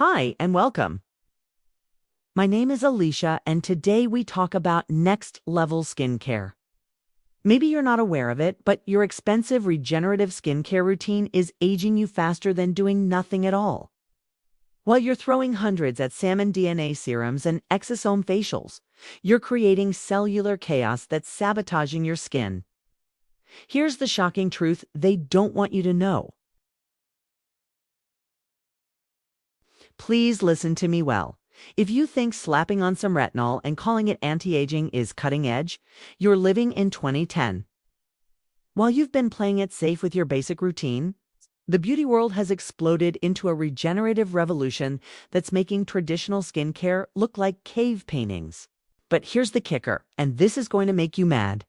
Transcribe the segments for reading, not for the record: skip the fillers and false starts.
Hi and welcome. My name is Alicia and today we talk about next level skincare. Maybe you're not aware of it, but your expensive regenerative skincare routine is aging you faster than doing nothing at all. While you're throwing hundreds at Salmon DNA serums and exosome facials, you're creating cellular chaos that's sabotaging your skin. Here's the shocking truth they don't want you to know. Please listen to me well. If you think slapping on some retinol and calling it anti-aging is cutting edge, you're living in 2010. While you've been playing it safe with your basic routine, the beauty world has exploded into a regenerative revolution that's making traditional skincare look like cave paintings. But here's the kicker, and this is going to make you mad.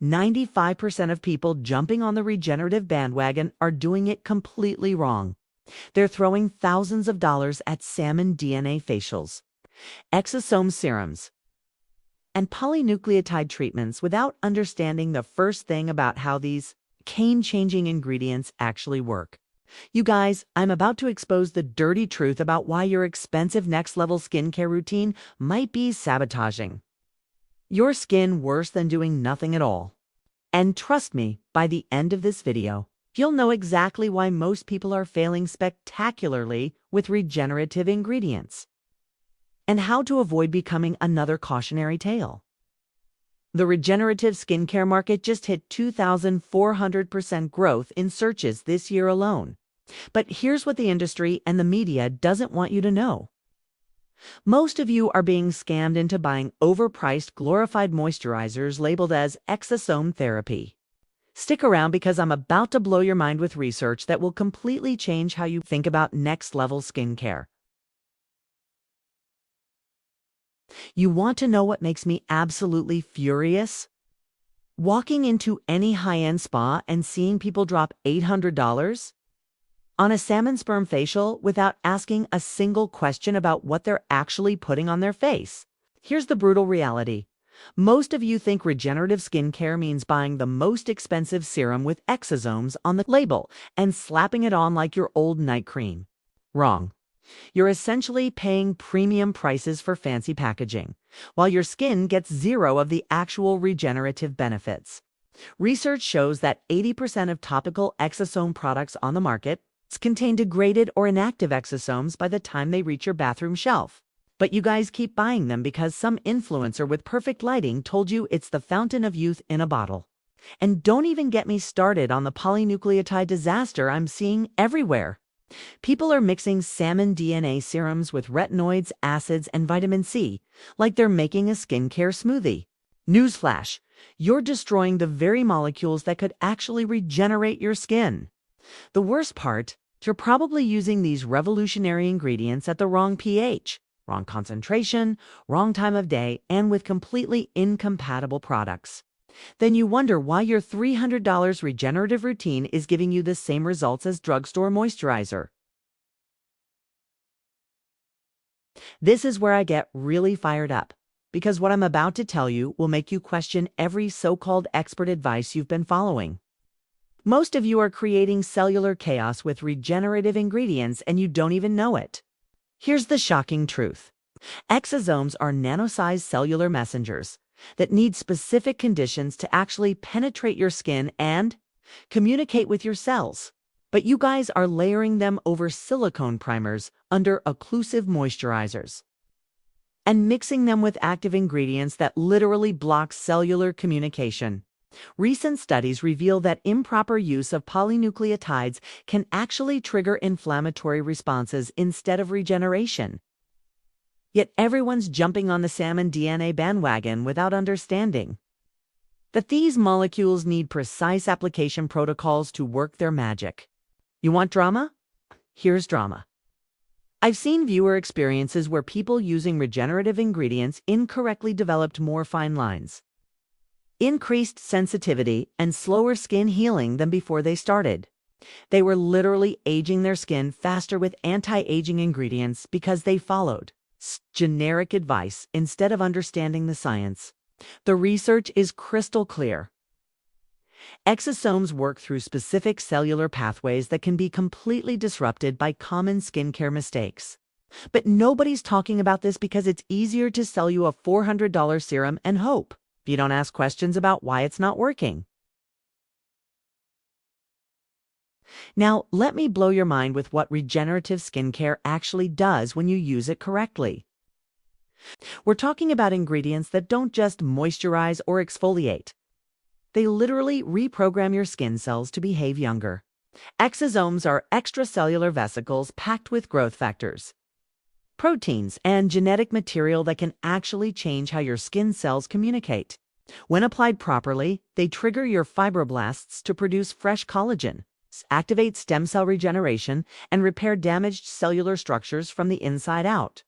95% of people jumping on the regenerative bandwagon are doing it completely wrong. They're throwing thousands of dollars at Salmon DNA facials, exosome serums, and polynucleotide treatments without understanding the first thing about how these game-changing ingredients actually work. You guys, I'm about to expose the dirty truth about why your expensive next-level skincare routine might be sabotaging your skin worse than doing nothing at all. And trust me, by the end of this video, you'll know exactly why most people are failing spectacularly with regenerative ingredients, and how to avoid becoming another cautionary tale. The regenerative skincare market just hit 2,400% growth in searches this year alone. But here's what the industry and the media doesn't want you to know. Most of you are being scammed into buying overpriced glorified moisturizers labeled as exosome therapy. Stick around because I'm about to blow your mind with research that will completely change how you think about next-level skincare. You want to know what makes me absolutely furious? Walking into any high-end spa and seeing people drop $800 on a salmon sperm facial without asking a single question about what they're actually putting on their face. Here's the brutal reality. Most of you think regenerative skincare means buying the most expensive serum with exosomes on the label and slapping it on like your old night cream. Wrong. You're essentially paying premium prices for fancy packaging, while your skin gets zero of the actual regenerative benefits. Research shows that 80% of topical exosome products on the market contain degraded or inactive exosomes by the time they reach your bathroom shelf. But you guys keep buying them because some influencer with perfect lighting told you it's the fountain of youth in a bottle. And don't even get me started on the polynucleotide disaster I'm seeing everywhere. People are mixing salmon DNA serums with retinoids, acids, and vitamin C, like they're making a skincare smoothie. Newsflash, you're destroying the very molecules that could actually regenerate your skin. The worst part, you're probably using these revolutionary ingredients at the wrong pH. Wrong concentration, wrong time of day, and with completely incompatible products. Then you wonder why your $300 regenerative routine is giving you the same results as drugstore moisturizer. This is where I get really fired up, because what I'm about to tell you will make you question every so-called expert advice you've been following. Most of you are creating cellular chaos with regenerative ingredients and you don't even know it. Here's the shocking truth. Exosomes are nano-sized cellular messengers that need specific conditions to actually penetrate your skin and communicate with your cells. But you guys are layering them over silicone primers under occlusive moisturizers and mixing them with active ingredients that literally block cellular communication. Recent studies reveal that improper use of polynucleotides can actually trigger inflammatory responses instead of regeneration. Yet everyone's jumping on the salmon DNA bandwagon without understanding that these molecules need precise application protocols to work their magic. You want drama? Here's drama. I've seen viewer experiences where people using regenerative ingredients incorrectly developed more fine lines, increased sensitivity, and slower skin healing than before they started. They were literally aging their skin faster with anti-aging ingredients because they followed generic advice instead of understanding the science. The research is crystal clear. Exosomes work through specific cellular pathways that can be completely disrupted by common skincare mistakes. But nobody's talking about this because it's easier to sell you a $400 serum and hope if you don't ask questions about why it's not working. Now, let me blow your mind with what regenerative skincare actually does when you use it correctly. We're talking about ingredients that don't just moisturize or exfoliate. They literally reprogram your skin cells to behave younger. Exosomes are extracellular vesicles packed with growth factors, proteins, and genetic material that can actually change how your skin cells communicate. When applied properly, they trigger your fibroblasts to produce fresh collagen, activate stem cell regeneration, and repair damaged cellular structures from the inside out.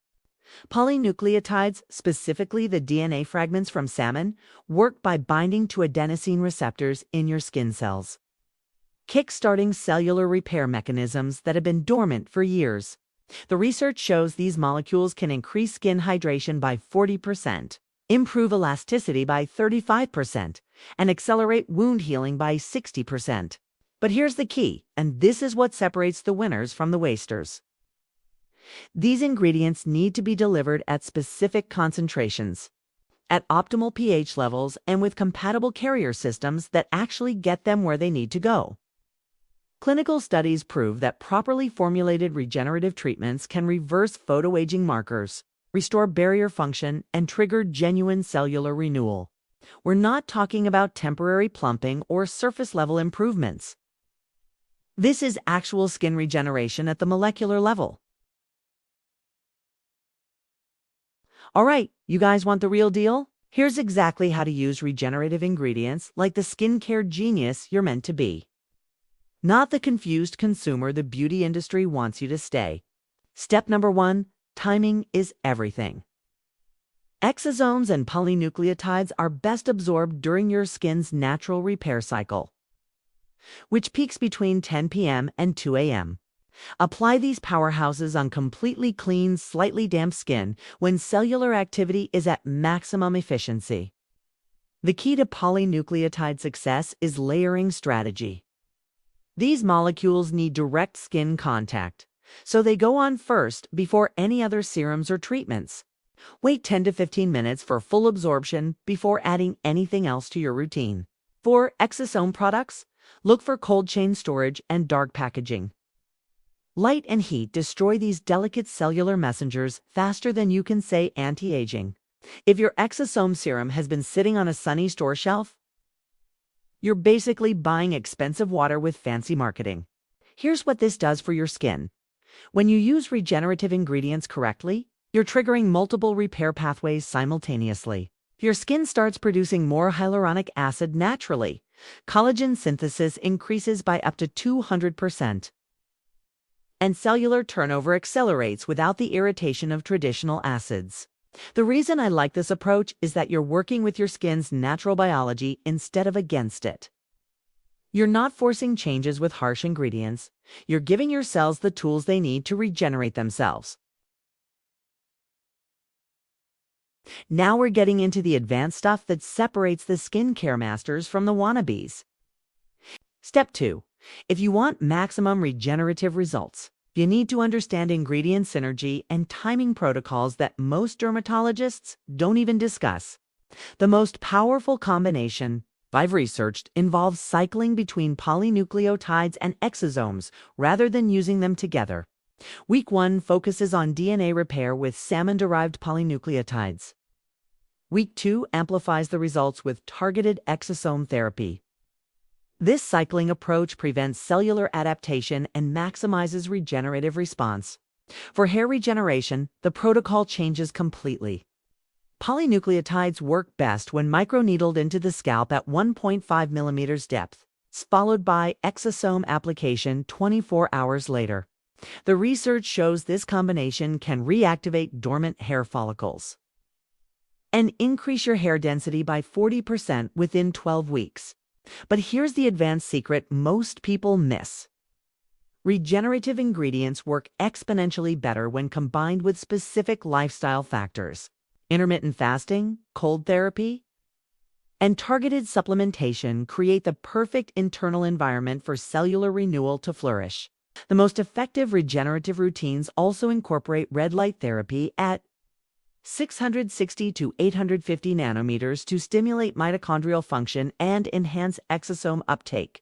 Polynucleotides, specifically the DNA fragments from salmon, work by binding to adenosine receptors in your skin cells, kickstarting cellular repair mechanisms that have been dormant for years. The research shows these molecules can increase skin hydration by 40%, improve elasticity by 35%, and accelerate wound healing by 60%. But here's the key, and this is what separates the winners from the wasters. These ingredients need to be delivered at specific concentrations, at optimal pH levels, and with compatible carrier systems that actually get them where they need to go. Clinical studies prove that properly formulated regenerative treatments can reverse photoaging markers, restore barrier function, and trigger genuine cellular renewal. We're not talking about temporary plumping or surface-level improvements. This is actual skin regeneration at the molecular level. All right, you guys want the real deal? Here's exactly how to use regenerative ingredients like the skincare genius you're meant to be. Not the confused consumer the beauty industry wants you to stay. Step number 1, timing is everything. Exosomes and polynucleotides are best absorbed during your skin's natural repair cycle, which peaks between 10 p.m. and 2 a.m. Apply these powerhouses on completely clean, slightly damp skin when cellular activity is at maximum efficiency. The key to polynucleotide success is layering strategy. These molecules need direct skin contact, so they go on first before any other serums or treatments. Wait 10 to 15 minutes for full absorption before adding anything else to your routine. For exosome products, look for cold chain storage and dark packaging. Light and heat destroy these delicate cellular messengers faster than you can say anti-aging. If your exosome serum has been sitting on a sunny store shelf, you're basically buying expensive water with fancy marketing. Here's what this does for your skin. When you use regenerative ingredients correctly, you're triggering multiple repair pathways simultaneously. Your skin starts producing more hyaluronic acid naturally. Collagen synthesis increases by up to 200%. And cellular turnover accelerates without the irritation of traditional acids. The reason I like this approach is that you're working with your skin's natural biology instead of against it. You're not forcing changes with harsh ingredients. You're giving your cells the tools they need to regenerate themselves. Now we're getting into the advanced stuff that separates the skincare masters from the wannabes. Step 2. If you want maximum regenerative results, you need to understand ingredient synergy and timing protocols that most dermatologists don't even discuss. The most powerful combination I've researched involves cycling between polynucleotides and exosomes rather than using them together. Week 1 focuses on DNA repair with salmon-derived polynucleotides. Week 2 amplifies the results with targeted exosome therapy. This cycling approach prevents cellular adaptation and maximizes regenerative response. For hair regeneration, the protocol changes completely. Polynucleotides work best when microneedled into the scalp at 1.5 millimeters depth, followed by exosome application 24 hours later. The research shows this combination can reactivate dormant hair follicles and increase your hair density by 40% within 12 weeks. But here's the advanced secret most people miss. Regenerative ingredients work exponentially better when combined with specific lifestyle factors. Intermittent fasting, cold therapy, and targeted supplementation create the perfect internal environment for cellular renewal to flourish. The most effective regenerative routines also incorporate red light therapy at 660 to 850 nanometers to stimulate mitochondrial function and enhance exosome uptake.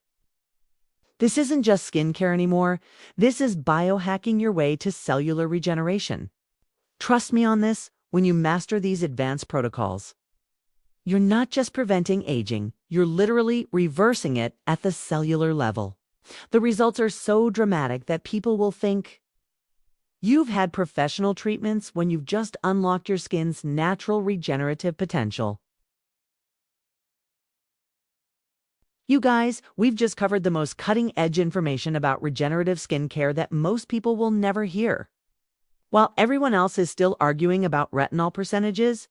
This isn't just skincare anymore. This is biohacking your way to cellular regeneration. Trust me on this, when you master these advanced protocols, you're not just preventing aging, you're literally reversing it at the cellular level. The results are so dramatic that people will think you've had professional treatments when you've just unlocked your skin's natural regenerative potential. You guys, we've just covered the most cutting-edge information about regenerative skincare that most people will never hear. While everyone else is still arguing about retinol percentages,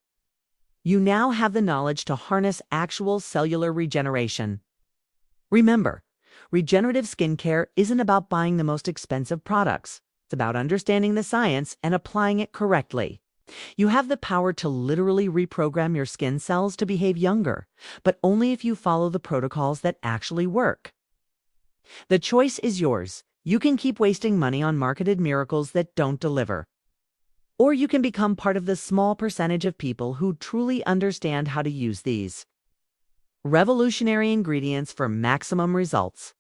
you now have the knowledge to harness actual cellular regeneration. Remember, regenerative skincare isn't about buying the most expensive products. It's about understanding the science and applying it correctly. You have the power to literally reprogram your skin cells to behave younger, but only if you follow the protocols that actually work. The choice is yours. You can keep wasting money on marketed miracles that don't deliver. Or you can become part of the small percentage of people who truly understand how to use these revolutionary ingredients for maximum results.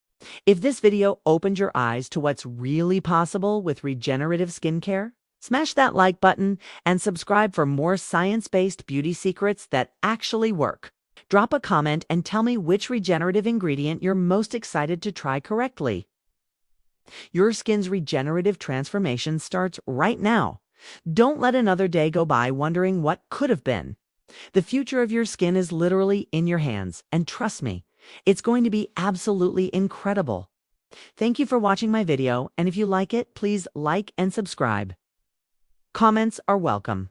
If this video opened your eyes to what's really possible with regenerative skincare, smash that like button and subscribe for more science-based beauty secrets that actually work. Drop a comment and tell me which regenerative ingredient you're most excited to try correctly. Your skin's regenerative transformation starts right now. Don't let another day go by wondering what could have been. The future of your skin is literally in your hands, and trust me, it's going to be absolutely incredible. Thank you for watching my video, and if you like it, please like and subscribe. Comments are welcome.